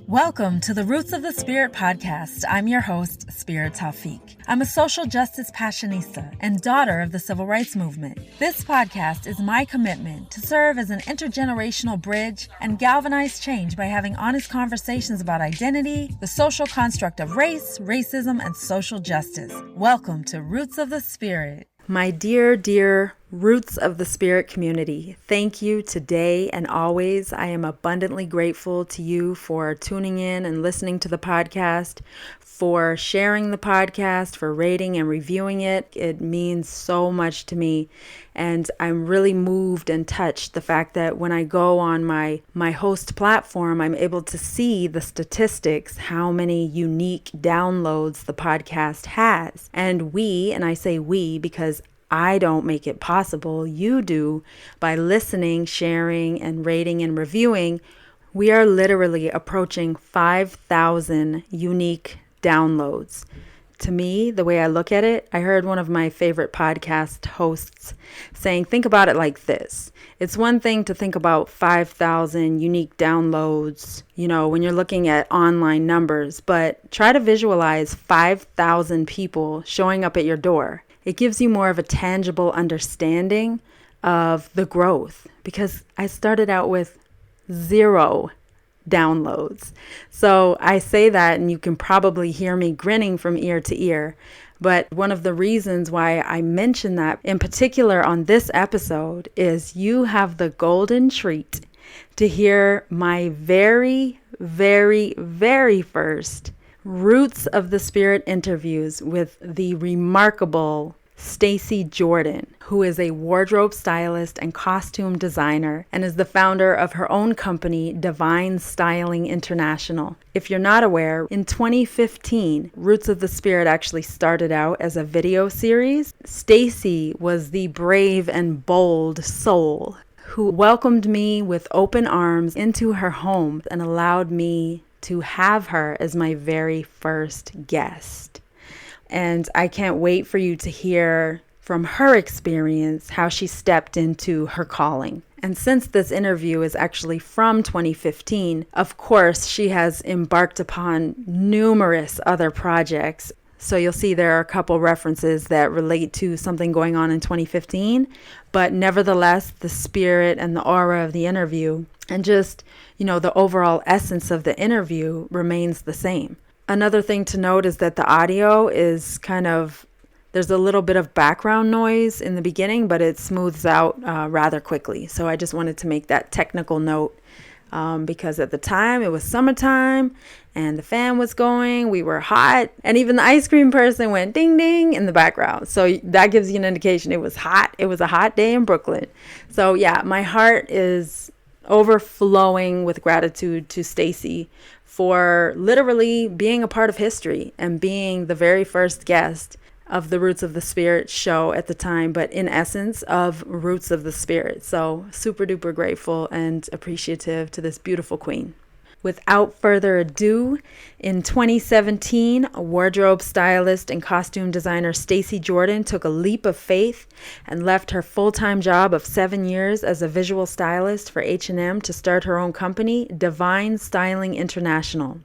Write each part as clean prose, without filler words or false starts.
Welcome to the Roots of the Spirit podcast. I'm your host, Spirit Tawfiq. I'm a social justice passionista and daughter of the civil rights movement. This podcast is my commitment to serve as an intergenerational bridge and galvanize change by having honest conversations about identity, the social construct of race, racism, and social justice. Welcome to Roots of the Spirit. My dear Roots of the Spirit community, thank you today and always. I am abundantly grateful to you for tuning in and listening to the podcast, for sharing the podcast, for rating and reviewing it. It means so much to me. And I'm really moved and touched the fact that when I go on my host platform, I'm able to see the statistics, how many unique downloads the podcast has. And I say we because I don't make it possible. You do by listening, sharing, and rating and reviewing. We are literally approaching 5,000 unique downloads. To me, the way I look at it, I heard one of my favorite podcast hosts saying, think about it like this. It's one thing to think about 5,000 unique downloads, when you're looking at online numbers, but try to visualize 5,000 people showing up at your door. It gives you more of a tangible understanding of the growth because I started out with 0 downloads. So I say that and you can probably hear me grinning from ear to ear. But one of the reasons why I mention that in particular on this episode is you have the golden treat to hear my very first Roots of the Spirit interviews with the remarkable Stacey Jordan, who is a wardrobe stylist and costume designer and is the founder of her own company, Divine Styling International. If you're not aware, in 2015, Roots of the Spirit actually started out as a video series. Stacey was the brave and bold soul who welcomed me with open arms into her home and allowed me to have her as my very first guest. And I can't wait for you to hear from her experience how she stepped into her calling. And since this interview is actually from 2015, of course, she has embarked upon numerous other projects. So you'll see there are a couple references that relate to something going on in 2015, but nevertheless, the spirit and the aura of the interview and just, the overall essence of the interview remains the same. Another thing to note is that the audio is there's a little bit of background noise in the beginning, but it smooths out rather quickly. So I just wanted to make that technical note because at the time it was summertime and the fan was going, we were hot, and even the ice cream person went ding ding in the background. So that gives you an indication it was hot. It was a hot day in Brooklyn. So yeah, my heart is overflowing with gratitude to Stacey for literally being a part of history and being the very first guest of the Roots of the Spirit show at the time, but in essence of Roots of the Spirit. So super duper grateful and appreciative to this beautiful queen. Without further ado, in 2017, wardrobe stylist and costume designer Stacey Jordan took a leap of faith and left her full-time job of 7 years as a visual stylist for H&M to start her own company, Divine Styling International.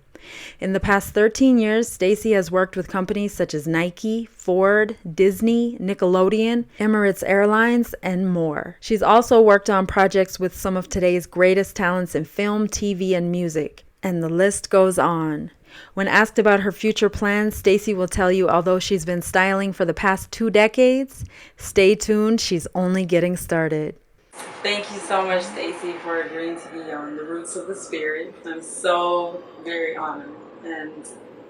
In the past 13 years, Stacey has worked with companies such as Nike, Ford, Disney, Nickelodeon, Emirates Airlines, and more. She's also worked on projects with some of today's greatest talents in film, TV, and music. And the list goes on. When asked about her future plans, Stacey will tell you although she's been styling for the past 2 decades, stay tuned, she's only getting started. Thank you so much, Stacey, for agreeing to be on the Roots of the Spirit. I'm so very honored. And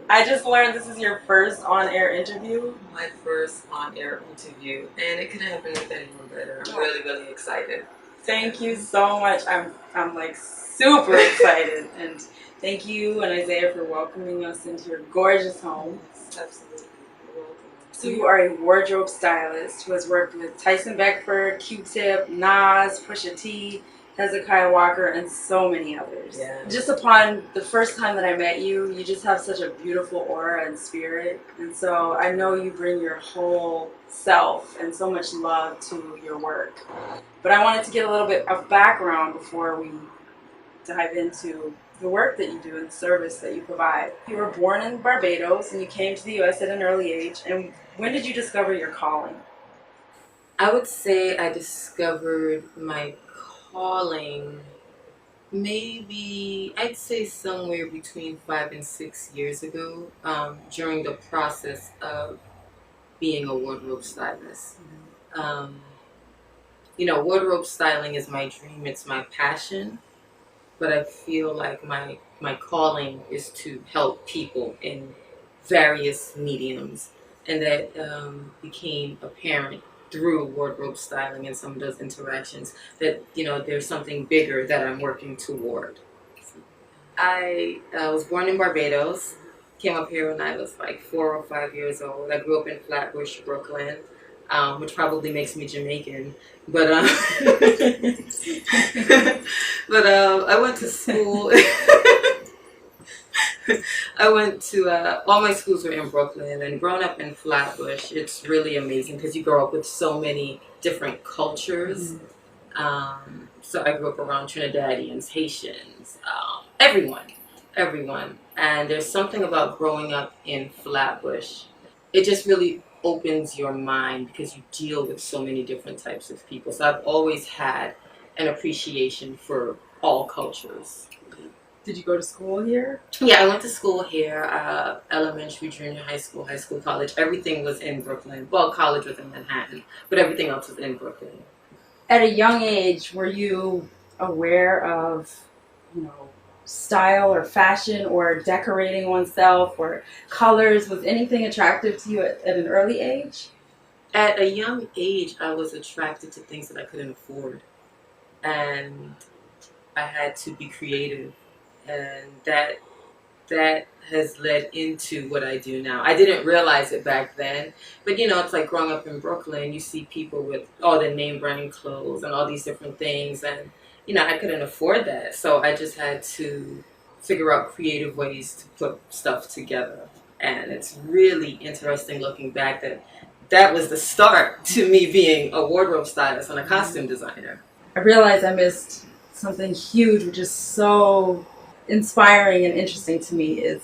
I just learned this is your first on-air interview. My first on-air interview. And it could happen with anyone better. I'm really excited. Thank you so much. I'm super excited. And thank you and Isaiah for welcoming us into your gorgeous home. Absolutely. So you are a wardrobe stylist who has worked with Tyson Beckford, Q-Tip, Nas, Pusha T, Hezekiah Walker, and so many others. Yeah. Just upon the first time that I met you, you just have such a beautiful aura and spirit. And so I know you bring your whole self and so much love to your work. But I wanted to get a little bit of background before we dive into the work that you do and the service that you provide. You were born in Barbados and you came to the U.S. at an early age. And when did you discover your calling? I would say I discovered my calling maybe, I'd say somewhere between 5 and 6 years ago, during the process of being a wardrobe stylist. Um, wardrobe styling is my dream, it's my passion, but I feel like my calling is to help people in various mediums, and that became apparent through wardrobe styling and some of those interactions that there's something bigger that I'm working toward. I was born in Barbados, came up here when I was like 4 or 5 years old. I grew up in Flatbush, Brooklyn, which probably makes me Jamaican. But I went to school. I went to all my schools were in Brooklyn, and growing up in Flatbush, it's really amazing because you grow up with so many different cultures. So I grew up around Trinidadians, Haitians, everyone. And there's something about growing up in Flatbush. It just really opens your mind because you deal with so many different types of people. So I've always had an appreciation for all cultures. Did you go to school here? Yeah, I went to school here, elementary, junior high school, college. Everything was in Brooklyn. Well, college was in Manhattan, but everything else was in Brooklyn. At a young age, were you aware of, style or fashion or decorating oneself or colors? Was anything attractive to you at an early age? At a young age, I was attracted to things that I couldn't afford. And I had to be creative. And that has led into what I do now. I didn't realize it back then, but it's like growing up in Brooklyn, you see people with all the name brand clothes and all these different things, and I couldn't afford that, so I just had to figure out creative ways to put stuff together. And it's really interesting looking back that was the start to me being a wardrobe stylist and a costume designer. I realized I missed something huge, which is so inspiring and interesting to me, is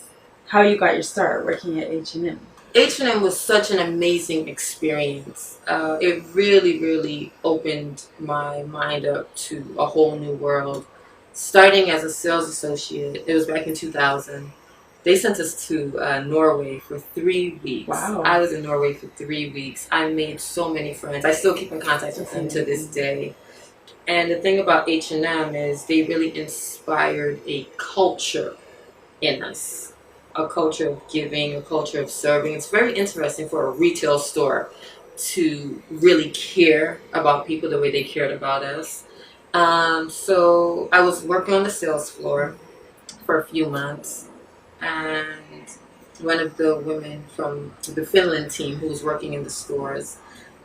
how you got your start working at H&M. H&M was such an amazing experience. It really, really opened my mind up to a whole new world. Starting as a sales associate, it was back in 2000. They sent us to Norway for 3 weeks. Wow. I was in Norway for 3 weeks. I made so many friends. I still keep in contact with them to this day. And the thing about H&M is they really inspired a culture in us. A culture of giving, a culture of serving. It's very interesting for a retail store to really care about people the way they cared about us. So I was working on the sales floor for a few months, and one of the women from the Finland team who was working in the stores,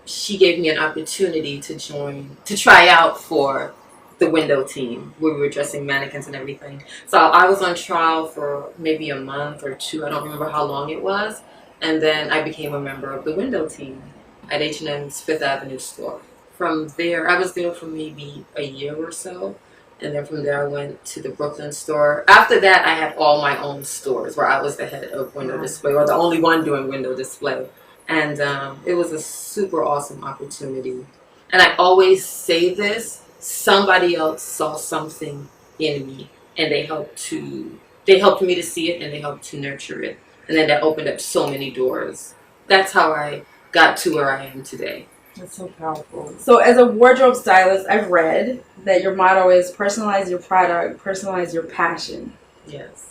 she gave me an opportunity to try out for the window team where we were dressing mannequins and everything. So I was on trial for maybe a month or two. I don't remember how long it was. And then I became a member of the window team at H&M's Fifth Avenue store. From there, I was there for maybe a year or so. And then from there, I went to the Brooklyn store. After that, I had all my own stores where I was the head of window display, or the only one doing window display. And it was a super awesome opportunity. And I always say this, somebody else saw something in me, and they helped me to see it, and they helped to nurture it. And then that opened up so many doors. That's how I got to where I am today. That's so powerful. So as a wardrobe stylist, I've read that your motto is personalize your product, personalize your passion. Yes.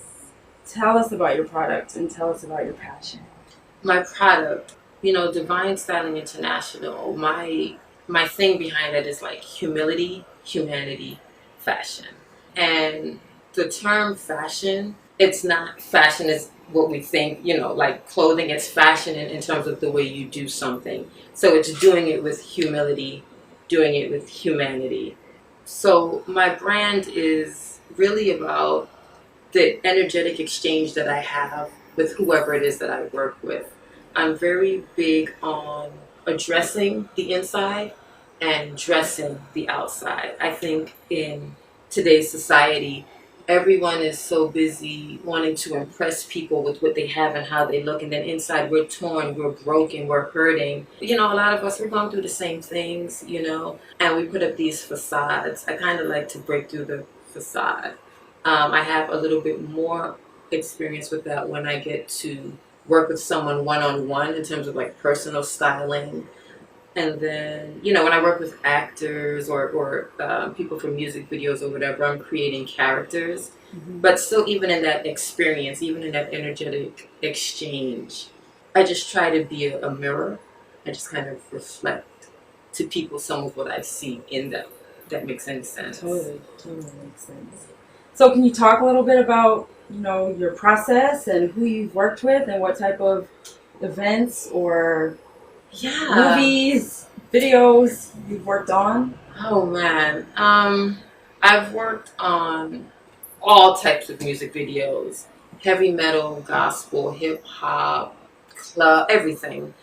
Tell us about your product and tell us about your passion. My product, Divine Styling International, my thing behind it is like humility, humanity, fashion. And the term fashion, it's not fashion as what we think, like clothing. It's fashion in terms of the way you do something. So it's doing it with humility, doing it with humanity. So my brand is really about the energetic exchange that I have with whoever it is that I work with. I'm very big on addressing the inside and dressing the outside. I think in today's society, everyone is so busy wanting to impress people with what they have and how they look, and then inside we're torn, we're broken, we're hurting. You know, a lot of us, we're going through the same things, you know, and we put up these facades. I kind of like to break through the facade. I have a little bit more experience with that when I get to work with someone one-on-one in terms of like personal styling. And then, you know, when I work with actors or people for music videos or whatever, I'm creating characters. But still, even in that experience, even in that energetic exchange, I just try to be a mirror. I just kind of reflect to people some of what I see in them. If that makes any sense. Totally makes sense. So can you talk a little bit about, you know, your process and who you've worked with and what type of events or movies, videos you've worked on? Oh man, I've worked on all types of music videos: heavy metal, gospel, hip hop, club, everything.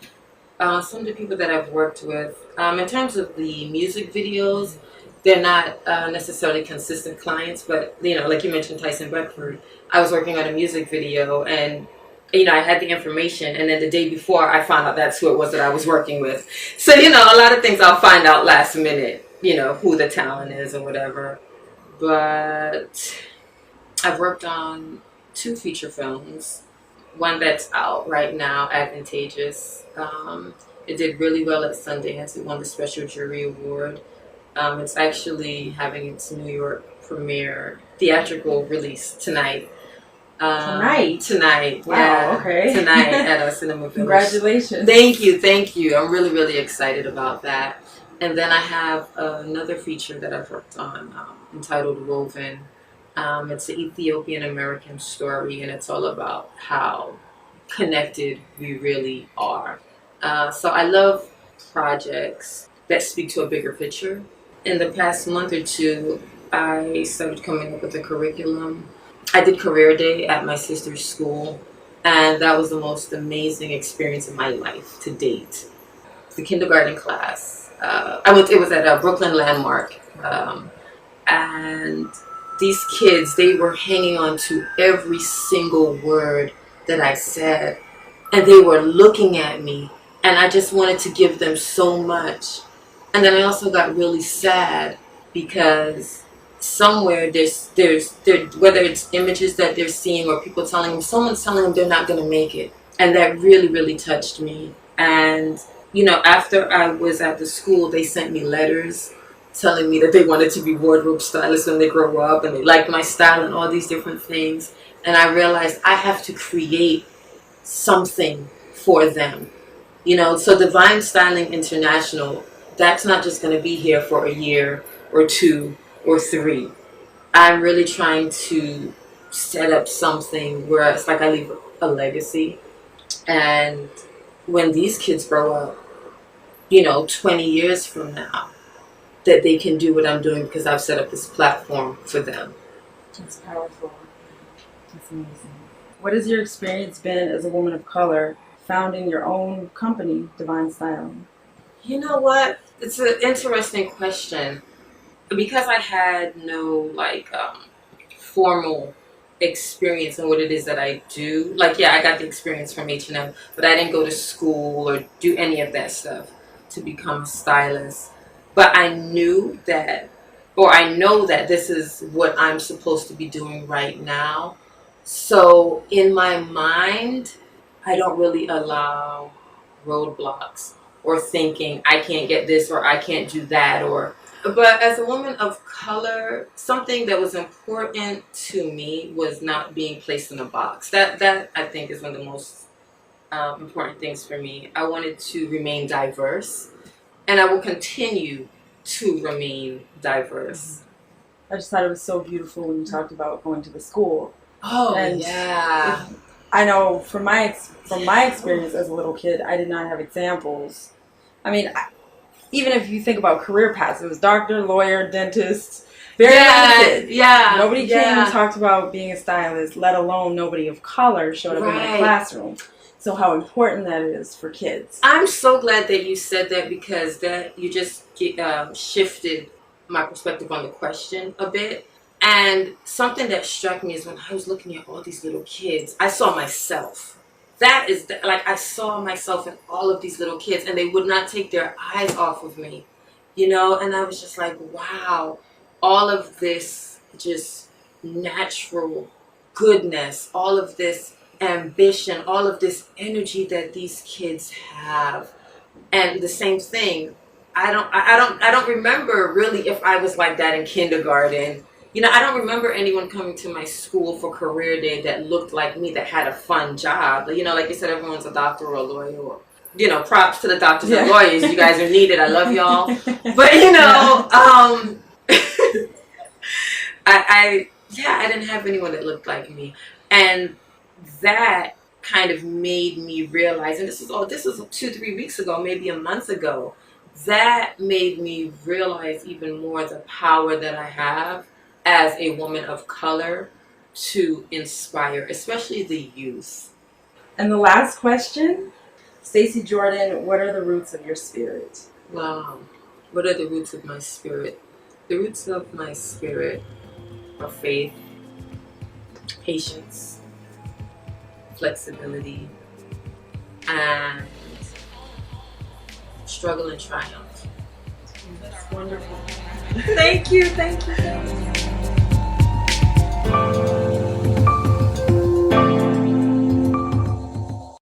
Some of the people that I've worked with, in terms of the music videos, they're not necessarily consistent clients, but you know, like you mentioned, Tyson Beckford. I was working on a music video, and you know, I had the information, and then the day before, I found out that's who it was that I was working with. So you know, a lot of things I'll find out last minute. You know, who the talent is or whatever. But I've worked on 2 feature films. One that's out right now, Advantageous. It did really well at Sundance. It won the Special Jury Award. It's actually having its New York premiere theatrical release tonight. Tonight. Wow, yeah. okay. Tonight at a Cinema Village. Congratulations. Thank you. I'm really, really excited about that. And then I have another feature that I've worked on entitled Woven. It's an Ethiopian American story, and it's all about how connected we really are. So I love projects that speak to a bigger picture. In the past month or two, I started coming up with a curriculum. I did Career Day at my sister's school, and that was the most amazing experience of my life to date. The kindergarten class. It was at a Brooklyn Landmark, and these kids, they were hanging on to every single word that I said, and they were looking at me, and I just wanted to give them so much. And then I also got really sad because somewhere there's whether it's images that they're seeing or people telling them, someone's telling them they're not going to make it, and that really, really touched me. And you know, after I was at the school, they sent me letters telling me that they wanted to be wardrobe stylists when they grow up, and they liked my style and all these different things. And I realized I have to create something for them. You know, so Divine Styling International, that's not just going to be here for a year or 2 or 3. I'm really trying to set up something where it's like I leave a legacy. And when these kids grow up, you know, 20 years from now, that they can do what I'm doing because I've set up this platform for them. That's powerful. That's amazing. What has your experience been as a woman of color founding your own company, Divine Styling? You know what? It's an interesting question. Because I had no formal experience in what it is that I do. Like, yeah, I got the experience from H&M, but I didn't go to school or do any of that stuff to become a stylist. But I knew that, or I know that this is what I'm supposed to be doing right now. So in my mind, I don't really allow roadblocks or thinking I can't get this or I can't do that. But as a woman of color, something that was important to me was not being placed in a box. That I think is one of the most important things for me. I wanted to remain diverse, and I will continue to remain diverse. I just thought it was so beautiful when you talked about going to the school. Oh, and yeah. I know from my experience as a little kid, I did not have examples. I mean, even if you think about career paths, it was doctor, lawyer, dentist, very limited. Yeah. Nobody came and talked about being a stylist, let alone nobody of color showed up in the classroom. So how important that is for kids. I'm so glad that you said that, because that you just shifted my perspective on the question a bit. And something that struck me is when I was looking at all these little kids, I saw myself. That is like I saw myself in all of these little kids, and they would not take their eyes off of me, you know. And I was just like, wow, all of this just natural goodness, all of this ambition, all of this energy that these kids have. And the same thing, I don't remember really if I was like that in kindergarten. You know, I don't remember anyone coming to my school for career day that looked like me, that had a fun job. You know, like you said, everyone's a doctor or a lawyer, or, you know, props to the doctors and lawyers. You guys are needed. I love y'all. But, you know, I didn't have anyone that looked like me. And that kind of made me realize, and this is 2-3 weeks ago, maybe a month ago, that made me realize even more the power that I have as a woman of color to inspire, especially the youth. And the last question, Stacey Jordan, what are the roots of your spirit? Wow. What are the roots of my spirit? The roots of my spirit are faith, patience, flexibility, and struggle and triumph. That's wonderful. Thank you.